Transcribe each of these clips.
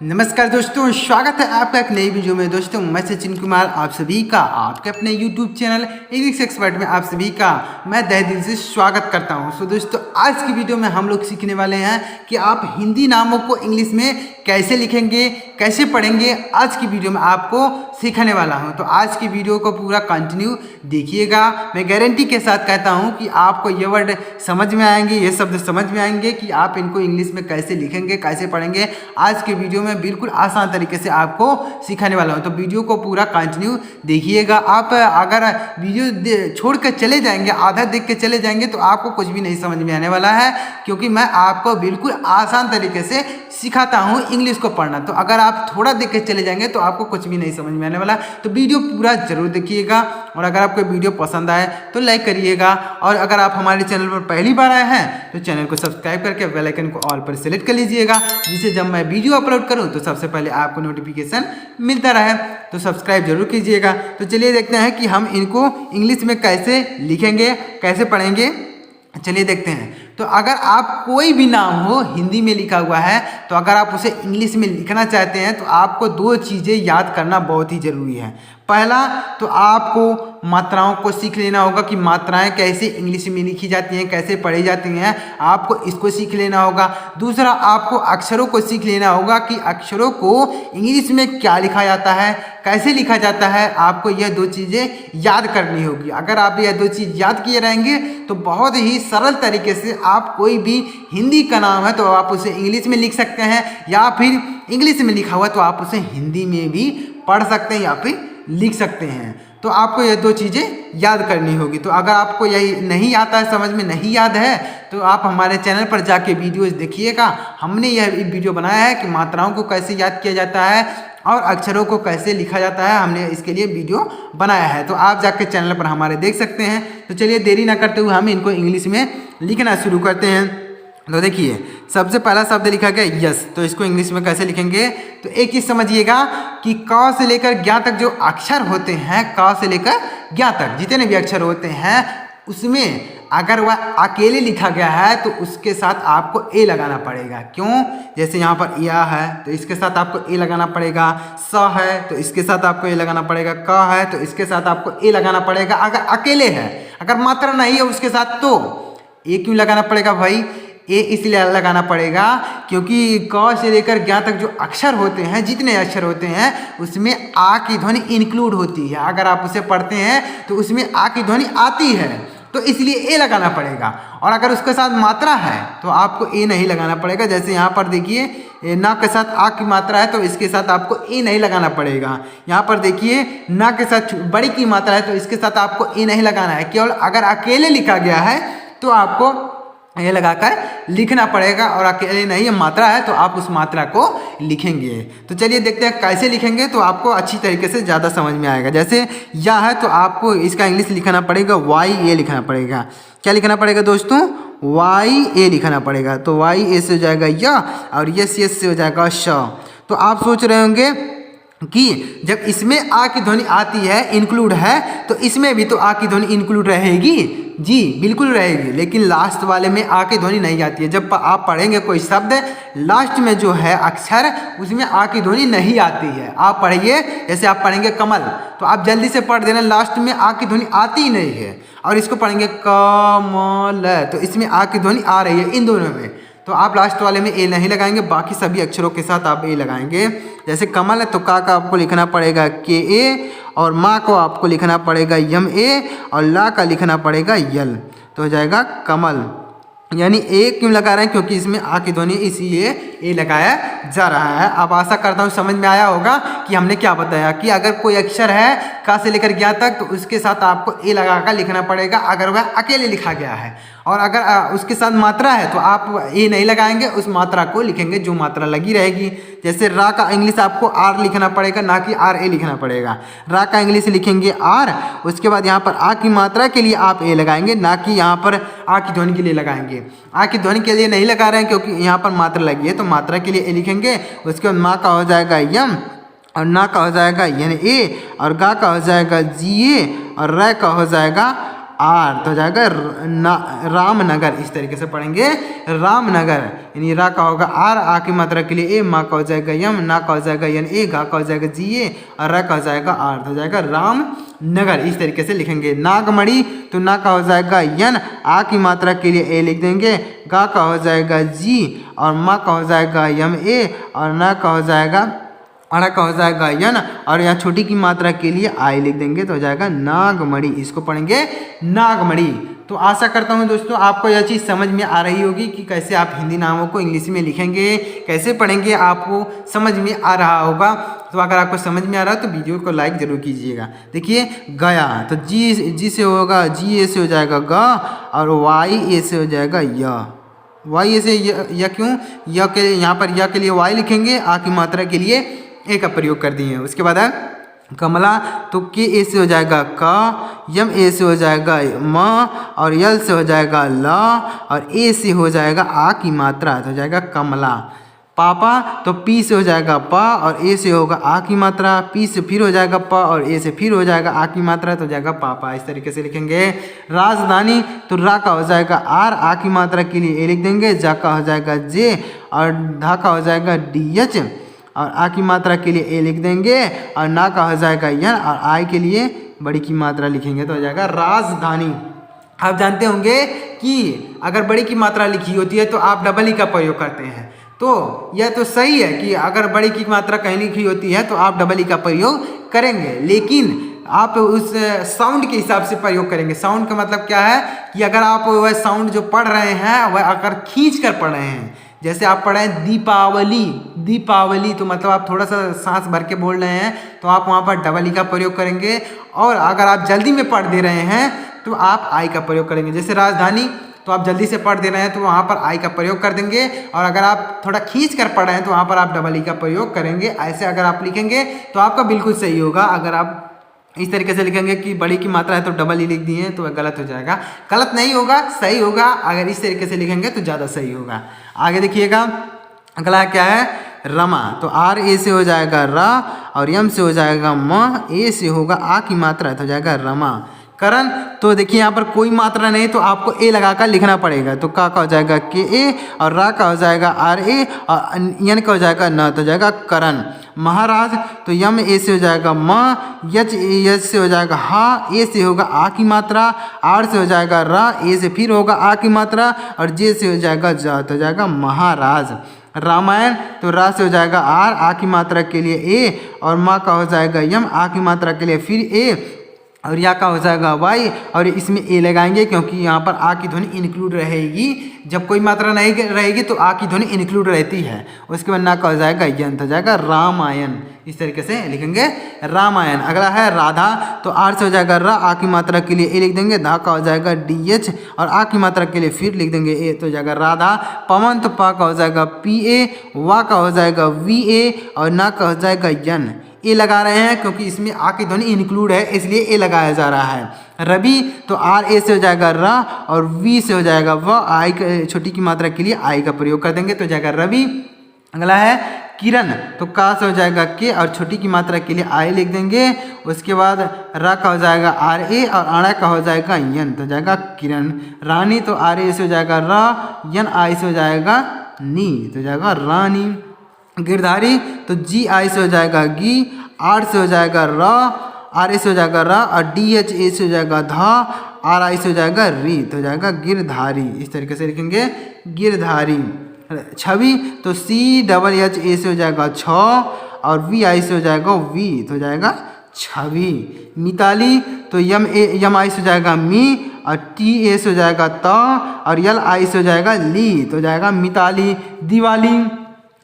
नमस्कार दोस्तों, स्वागत है आपका एक नई वीडियो में। दोस्तों मैं सचिन कुमार आप सभी का आपके अपने YouTube चैनल इंग्लिश एक्सपर्ट में आप सभी का मैं तहे दिल से स्वागत करता हूं। सो दोस्तों आज की वीडियो में हम लोग सीखने वाले हैं कि आप हिंदी नामों को इंग्लिश में कैसे लिखेंगे, कैसे पढ़ेंगे। आज की वीडियो में आपको सिखाने वाला हूं, तो आज की वीडियो को पूरा कंटिन्यू देखिएगा। मैं गारंटी के साथ कहता हूं कि आपको ये वर्ड समझ में आएंगे, ये शब्द समझ में आएंगे कि आप इनको इंग्लिश में कैसे लिखेंगे, कैसे पढ़ेंगे। आज के वीडियो में बिल्कुल आसान तरीके से आपको सिखाने वाला हूं, तो वीडियो को पूरा कंटिन्यू देखिएगा। आप अगर वीडियो छोड़ कर चले जाएंगे, आधा देख के चले जाएंगे, तो आपको कुछ भी नहीं समझ में आने वाला है, क्योंकि मैं आपको बिल्कुल आसान तरीके से सिखाता हूं इंग्लिश को पढ़ना। तो अगर आप थोड़ा देख के चले जाएंगे तो आपको कुछ भी नहीं समझ में आने वाला। तो वीडियो पूरा जरूर देखिएगा, और अगर आपको वीडियो पसंद आए तो लाइक करिएगा। और अगर आप हमारे चैनल पर पहली बार आए हैं तो चैनल को सब्सक्राइब करके बेल आइकन को ऑल पर सेलेक्ट कर लीजिएगा, जिससे जब मैं वीडियो अपलोड करूं तो सबसे पहले आपको नोटिफिकेशन मिलता रहे। तो सब्सक्राइब जरूर कीजिएगा। तो चलिए देखते हैं कि हम इनको इंग्लिश में कैसे लिखेंगे, कैसे पढ़ेंगे। चलिए देखते हैं। तो अगर आप कोई भी नाम हो हिंदी में लिखा हुआ है, तो अगर आप उसे इंग्लिश में लिखना चाहते हैं तो आपको दो चीज़ें याद करना बहुत ही ज़रूरी है। पहला तो आपको मात्राओं को सीख लेना होगा कि मात्राएं कैसे इंग्लिश में लिखी जाती हैं, कैसे पढ़ी जाती हैं, आपको इसको सीख लेना होगा। दूसरा आपको अक्षरों को सीख लेना होगा कि अक्षरों को इंग्लिश में क्या लिखा जाता है, कैसे लिखा जाता है। आपको यह दो चीज़ें याद करनी होगी। अगर आप यह दो चीज़ याद किए रहेंगे तो बहुत ही सरल तरीके से आप कोई भी हिंदी का नाम है तो आप उसे इंग्लिश में लिख सकते हैं, या फिर इंग्लिश में लिखा हुआ तो आप उसे हिंदी में भी पढ़ सकते हैं या फिर लिख सकते हैं। तो आपको ये दो चीज़ें याद करनी होगी। तो अगर आपको यही नहीं आता है, समझ में नहीं याद है, तो आप हमारे चैनल पर जाके वीडियोस देखिएगा। हमने यह वीडियो बनाया है कि मात्राओं को कैसे याद किया जाता है और अक्षरों को कैसे लिखा जाता है, हमने इसके लिए वीडियो बनाया है। तो आप जाके चैनल पर हमारे देख सकते हैं। तो चलिए देरी ना करते हुए हम इनको इंग्लिश में लिखना शुरू करते हैं। तो देखिए सबसे पहला शब्द लिखा गया यस। तो इसको इंग्लिश में कैसे लिखेंगे, तो एक चीज़ समझिएगा कि क से लेकर ज्ञ तक जो अक्षर होते हैं, क से लेकर ज्ञ तक जितने भी अक्षर होते हैं, उसमें अगर वह अकेले लिखा गया है तो उसके साथ आपको ए लगाना पड़ेगा। क्यों? जैसे यहाँ पर या है तो इसके साथ आपको ए लगाना पड़ेगा, स है तो इसके साथ आपको ए लगाना पड़ेगा, क है तो इसके साथ आपको ए लगाना पड़ेगा अगर अकेले है। अगर मात्रा नहीं है उसके साथ तो ए क्यों लगाना पड़ेगा भाई? ए इसलिए लगाना पड़ेगा क्योंकि क से लेकर ज्ञ तक जो अक्षर होते हैं, जितने अक्षर होते हैं, उसमें आ की ध्वनि इंक्लूड होती है। अगर आप उसे पढ़ते हैं तो उसमें आ की ध्वनि आती है, तो इसलिए ए लगाना पड़ेगा। और अगर उसके साथ मात्रा है तो आपको ए नहीं लगाना पड़ेगा। जैसे यहाँ पर देखिए ना के साथ आ की मात्रा है तो इसके साथ आपको ए नहीं लगाना पड़ेगा। यहाँ पर देखिए ना के साथ बड़ी की मात्रा है तो इसके साथ आपको ए नहीं लगाना है। केवल अगर अकेले लिखा गया है तो आपको ये लगाकर लिखना पड़ेगा, और अकेले नहीं है मात्रा है तो आप उस मात्रा को लिखेंगे। तो चलिए देखते हैं कैसे लिखेंगे, तो आपको अच्छी तरीके से ज़्यादा समझ में आएगा। जैसे या है तो आपको इसका इंग्लिश लिखना पड़ेगा वाई ए लिखना पड़ेगा। क्या लिखना पड़ेगा दोस्तों? वाई ए लिखना पड़ेगा। तो वाई ए से हो जाएगा या, और यस यस से हो जाएगा श। तो आप सोच रहे होंगे कि जब इसमें आ की ध्वनि आती है, इंक्लूड है, तो इसमें भी तो आ की ध्वनि इंक्लूड रहेगी। जी बिल्कुल रहेगी, लेकिन लास्ट वाले में आ की ध्वनि नहीं आती है। जब आप पढ़ेंगे कोई शब्द, लास्ट में जो है अक्षर, उसमें आ की ध्वनि नहीं आती है। आप पढ़िए, जैसे आप पढ़ेंगे कमल, तो आप जल्दी से पढ़ देना, लास्ट में आ की ध्वनि आती ही नहीं है। और इसको पढ़ेंगे कमल, तो इसमें आ की ध्वनि आ रही है इन दोनों में। तो आप लास्ट वाले में ए नहीं लगाएंगे, बाकी सभी अक्षरों के साथ आप ए लगाएंगे। जैसे कमल है तो का आपको लिखना पड़ेगा के ए, और माँ को आपको लिखना पड़ेगा यम ए, और ला का लिखना पड़ेगा यल। तो हो जाएगा कमल। यानी ए क्यों लगा रहे हैं? क्योंकि इसमें आ की ध्वनि इसलिए ए लगाया जा रहा है। अब आशा करता हूँ समझ में आया होगा कि हमने क्या बताया कि अगर कोई अक्षर है का से लेकर ज्ञ तक तो उसके साथ आपको ए लगाकर लिखना पड़ेगा अगर वह अकेले लिखा गया है। और अगर उसके साथ मात्रा है तो आप ए नहीं लगाएंगे, उस मात्रा को लिखेंगे जो मात्रा लगी रहेगी। जैसे रा का इंग्लिश आपको आर लिखना पड़ेगा, ना कि आर ए लिखना पड़ेगा। रा का इंग्लिश लिखेंगे आर, उसके बाद यहाँ पर आ की मात्रा के लिए आप ए लगाएंगे, ना कि यहाँ पर आ की ध्वनि के लिए लगाएंगे। आ की ध्वनि के लिए नहीं लगा रहे हैं क्योंकि यहाँ पर मात्रा लगी है, तो मात्रा के लिए ए लिखेंगे। उसके बाद माँ का हो जाएगा यम, और ना का हो जाएगा यानी ए, और गा का हो जाएगा जी ए, और रै का हो जाएगा आर तो हो जाएगा रामनगर। इस तरीके से पढ़ेंगे रामनगर। यानी रा का होगा आर, आ की मात्रा के लिए ए, मा का हो जाएगा यम, ना का हो जाएगा यन ए, गा का हो जाएगा जी ए और रा का हो जाएगा आर तो हो जाएगा रामनगर। इस तरीके से लिखेंगे। नागमणि तो ना का हो जाएगा यन, आ की मात्रा के लिए ए लिख देंगे, गा का हो जाएगा जी और मा का हो जाएगा यम ए और ना का हो जाएगा अड़ा का हो जाएगा यन और यहाँ छोटी की मात्रा के लिए आई लिख देंगे तो हो जाएगा नागमणि। इसको पढ़ेंगे नागमणि। तो आशा करता हूँ दोस्तों आपको यह चीज़ समझ में आ रही होगी कि कैसे आप हिंदी नामों को इंग्लिश में लिखेंगे, कैसे पढ़ेंगे, आपको समझ में आ रहा होगा। तो अगर आपको समझ में आ रहा है तो वीडियो को लाइक जरूर कीजिएगा। देखिए गया तो जी से होगा, जी ए से हो जाएगा ग और वाई ए से हो जाएगा य। वाई ए से य क्यों, य के यहाँ पर य के लिए वाई लिखेंगे, आ की मात्रा के लिए ए का प्रयोग कर दिए। उसके बाद है कमला तो के ए से हो जाएगा क, यम ए से हो जाएगा म और यल से हो जाएगा ल और ए से हो जाएगा आ की मात्रा तो हो जाएगा कमला। पापा तो पी से हो जाएगा प और ए से होगा आ की मात्रा, पी से फिर हो जाएगा प और ए से फिर हो जाएगा आ की मात्रा तो हो जाएगा पापा। इस तरीके से लिखेंगे। राजधानी तो रा का हो जाएगा आर, आ की मात्रा के लिए ए लिख देंगे, जा का हो जाएगा जे और धा का हो जाएगा डी एच और आ की मात्रा के लिए ए लिख देंगे और ना का हो जाएगा यन और आई के लिए बड़ी की मात्रा लिखेंगे तो हो जाएगा राजधानी। आप जानते होंगे कि अगर बड़ी की मात्रा लिखी होती है तो आप डबल ई का प्रयोग करते हैं। तो यह तो सही है कि अगर बड़ी की मात्रा कहीं लिखी होती है तो आप डबल ई का प्रयोग करेंगे, लेकिन आप उस साउंड के हिसाब से प्रयोग करेंगे। साउंड का मतलब क्या है कि अगर आप वह साउंड जो पढ़ रहे हैं वह अगर खींच कर पढ़ रहे हैं, जैसे आप पढ़ रहे हैं दीपावली, दीपावली तो मतलब आप थोड़ा सा सांस भर के बोल रहे हैं तो आप वहाँ पर डबल ई का प्रयोग करेंगे। और अगर आप जल्दी में पढ़ दे रहे हैं तो आप आई का प्रयोग करेंगे। जैसे राजधानी तो आप जल्दी से पढ़ दे रहे हैं तो वहाँ पर आई का प्रयोग कर देंगे, और अगर आप थोड़ा खींच कर पढ़ रहे हैं तो वहाँ पर आप डबल ई का प्रयोग करेंगे। ऐसे अगर आप लिखेंगे तो आपका बिल्कुल सही होगा। अगर आप इस तरीके से लिखेंगे कि बड़ी की मात्रा है तो डबल ई लिख दिए तो वह गलत हो जाएगा। गलत नहीं होगा, सही होगा। अगर इस तरीके से लिखेंगे तो ज़्यादा सही होगा। आगे देखिएगा, अगला क्या है रमा तो आर ए से हो जाएगा रा और यम से हो जाएगा म, ए से होगा आ की मात्रा तो हो जाएगा रमा। करण तो देखिए यहाँ पर कोई मात्रा नहीं तो आपको ए लगाकर लिखना पड़ेगा। तो का हो जाएगा के ए और रा का हो जाएगा आर ए और यन का हो जाएगा न तो हो जाएगा करण। महाराज तो यम ए से हो जाएगा म, यच से हो जाएगा हा, ए से होगा आ की मात्रा, आर से हो जाएगा रा, ए से फिर होगा आ की मात्रा और जे से हो जाएगा जा तो हो जाएगा महाराज। रामायण तो रा से हो जाएगा आर, आ की मात्रा के लिए ए और माँ का हो जाएगा यम, आ की मात्रा के लिए फिर ए और या का हो जाएगा वाई और इसमें ए लगाएंगे क्योंकि यहाँ पर आ की ध्वनि इंक्लूड रहेगी। जब कोई मात्रा नहीं रहेगी तो आ की ध्वनि इंक्लूड रहती है। उसके बाद ना का हो जाएगा यन तो हो जाएगा रामायण। इस तरीके से लिखेंगे रामायण। अगला है राधा तो आर से हो जाएगा रा, आ की मात्रा के लिए ए लिख देंगे, धा का हो जाएगा डी एच और आ की मात्रा के लिए फिर लिख देंगे ए तो हो जाएगा राधा। पवन तो पा का हो जाएगा पी ए, वा का हो जाएगा वी ए और ना का हो जाएगा यन। ए लगा रहे हैं क्योंकि इसमें आ की ध्वनि इंक्लूड है इसलिए ए लगाया जा रहा है। रवि तो आर ए से हो जाएगा रा और वी से हो जाएगा व, आई छोटी की मात्रा के लिए आई का प्रयोग कर देंगे तो हो जाएगा रवि। अगला है किरण तो का से हो जाएगा के और छोटी की मात्रा के लिए आई लिख देंगे। उसके बाद रा का हो जाएगा आर ए और आड़ा का हो जाएगा यन तो हो जाएगा किरण। रानी तो आर ए से हो जाएगा रा, यन आई से हो जाएगा नी तो हो जाएगा रानी। गिरधारी तो जी आई से हो जाएगा गी, आर से हो जाएगा र, आर ए से हो जाएगा रा और डी एच ए से हो जाएगा धा, आर आई से हो जाएगा री तो हो जाएगा गिरधारी। इस तरीके से लिखेंगे गिरधारी। छवि तो सी डबल एच ए से हो जाएगा छ और वी आई से हो जाएगा वी तो हो जाएगा छवि। मिताली तो यम आई से हो जाएगा मी और टी ए से हो जाएगा त और यल आई से हो जाएगा ली तो हो जाएगा मिताली। दिवाली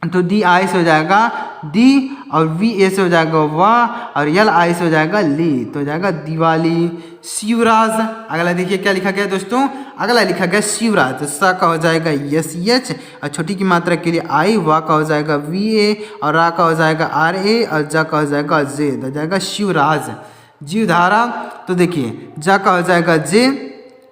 तो डी आई से हो जाएगा दी और वी ए से हो जाएगा वाह और यल आई से हो जाएगा ली तो हो जाएगा दिवाली। शिवराज अगला देखिए क्या लिखा गया दोस्तों, अगला लिखा गया शिवराज। सा का हो जाएगा यस एच और छोटी की मात्रा के लिए आई, वा का हो जाएगा वी ए और रा का हो जाएगा आर ए और जा का हो जाएगा जे तो हो जाएगा शिवराज। जीवधारा तो देखिए जा का हो जाएगा जे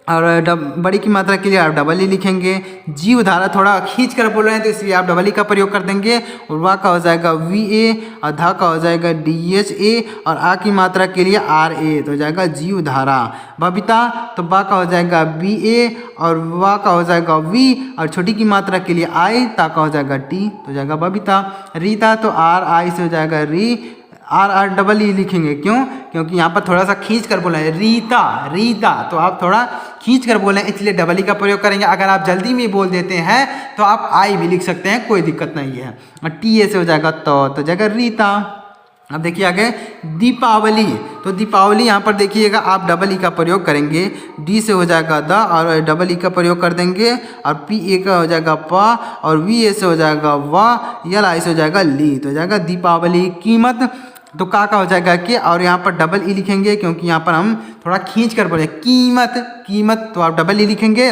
और बड़ी की मात्रा के लिए आप डबल ई लिखेंगे। जीव धारा थोड़ा खींच कर बोल रहे हैं तो इसलिए आप डबल ई का प्रयोग कर देंगे। और वा का हो जाएगा वी ए, और धा का हो जाएगा डी एच ए, और आ की मात्रा के लिए आर ए, तो हो जाएगा जीव धारा। बबीता तो बा का हो जाएगा बी ए, और वा का हो जाएगा वी, और छोटी की मात्रा के लिए आई, ता का हो जाएगा टी, तो हो जाएगा बबीता। रीता तो आर आई से हो जाएगा री, आर आर डबल ई लिखेंगे, क्यों? क्योंकि यहाँ पर थोड़ा सा खींच कर बोला है रीता रीता, तो आप थोड़ा खींच कर बोले इसलिए डबल ई का प्रयोग करेंगे। अगर आप जल्दी में बोल देते हैं तो आप आई भी लिख सकते हैं, कोई दिक्कत नहीं है। और टी ए से हो जाएगा तो जाएगा रीता। अब देखिए आगे दीपावली, तो दीपावली यहाँ पर देखिएगा आप डबल ई का प्रयोग करेंगे। डी से हो जाएगा द, और डबल ई का प्रयोग कर देंगे। और पी ए का हो जाएगा पा, और वी ए से हो जाएगा वा, यल आई से हो जाएगा ली, तो हो जाएगा दीपावली। कीमत तो का हो जाएगा कि, और यहाँ पर डबल ई लिखेंगे क्योंकि यहाँ पर हम थोड़ा खींच कर बोले कीमत कीमत, तो आप डबल ई लिखेंगे।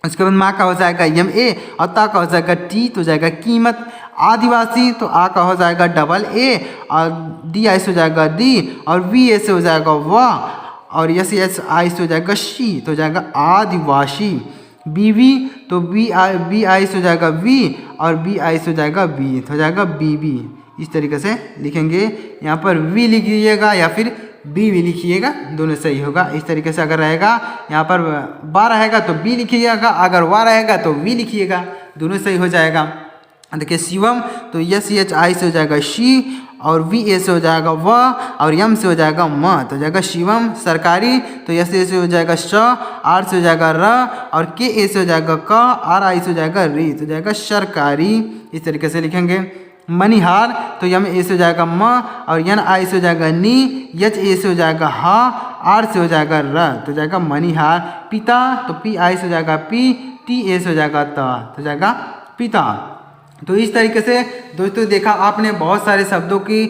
उसके बाद माँ का हो जाएगा यम ए, और ता का हो जाएगा टी, तो जाएगा कीमत। आदिवासी तो आ का हो जाएगा डबल ए, और डी आई से हो जाएगा डी, और वी ए से हो जाएगा वाह, और एस आई से हो जाएगा शी, तो जाएगा आदिवासी। बीवी तो बी आई से हो जाएगा वी, और बी आई से हो जाएगा बी, तो हो जाएगा बीबी। इस तरीके से लिखेंगे। यहाँ पर वी लिखिएगा या फिर बी भी लिखिएगा, दोनों सही होगा। इस तरीके से अगर रहेगा, यहाँ पर बा रहेगा तो बी लिखिएगा, अगर वा रहेगा तो वी लिखिएगा, दोनों सही हो जाएगा। देखिए शिवम तो एस एच आई से हो जाएगा शी, और वी ए से हो जाएगा व, और यम से हो जाएगा म, तो हो जाएगा शिवम। सरकारी तो एस ए से हो जाएगा श, आर से हो जाएगा र, और के ए से हो जाएगा क, आर आई से हो जाएगा री, तो हो जाएगा सरकारी। इस तरीके से लिखेंगे। मनिहार तो यम ए से हो जाएगा म, और यन आई से हो जाएगा नी, एच ए से हो जाएगा हा, आर से हो जाएगा र, तो जाएगा मनिहार। पिता तो पी आई से हो जाएगा पी, टी ए से हो जाएगा त, तो जाएगा पिता। तो इस तरीके से दोस्तों देखा आपने बहुत सारे शब्दों की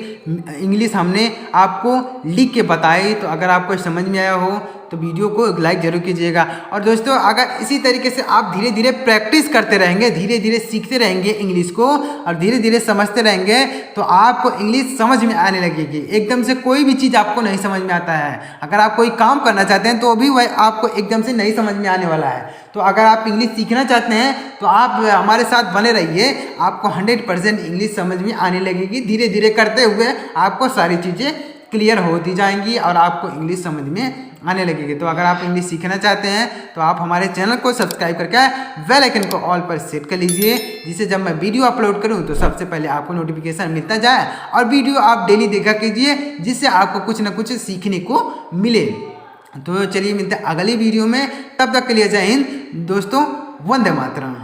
इंग्लिश हमने आपको लिख के बताई। तो अगर आपको समझ में आया हो तो वीडियो को एक लाइक जरूर कीजिएगा। और दोस्तों अगर इसी तरीके से आप धीरे धीरे प्रैक्टिस करते रहेंगे, धीरे धीरे सीखते रहेंगे इंग्लिश को, और धीरे धीरे समझते रहेंगे, तो आपको इंग्लिश समझ में आने लगेगी। एकदम से कोई भी चीज़ आपको नहीं समझ में आता है। अगर आप कोई काम करना चाहते हैं तो भी वह आपको एकदम से नहीं समझ में आने वाला है। तो अगर आप इंग्लिश सीखना चाहते हैं तो आप हमारे साथ बने रहिए, आपको 100% इंग्लिश समझ में आने लगेगी। धीरे धीरे करते हुए आपको सारी चीज़ें क्लियर होती जाएंगी और आपको इंग्लिश समझ में आने लगेगी। तो अगर आप इंग्लिश सीखना चाहते हैं तो आप हमारे चैनल को सब्सक्राइब करके बेल आइकन को ऑल पर सेट कर लीजिए, जिससे जब मैं वीडियो अपलोड करूं तो सबसे पहले आपको नोटिफिकेशन मिलता जाए। और वीडियो आप डेली देखा कीजिए, जिससे आपको कुछ ना कुछ सीखने को मिले। तो चलिए मिलते हैं अगली वीडियो में, तब तक के लिए जय हिंद दोस्तों, वंदे मातरम।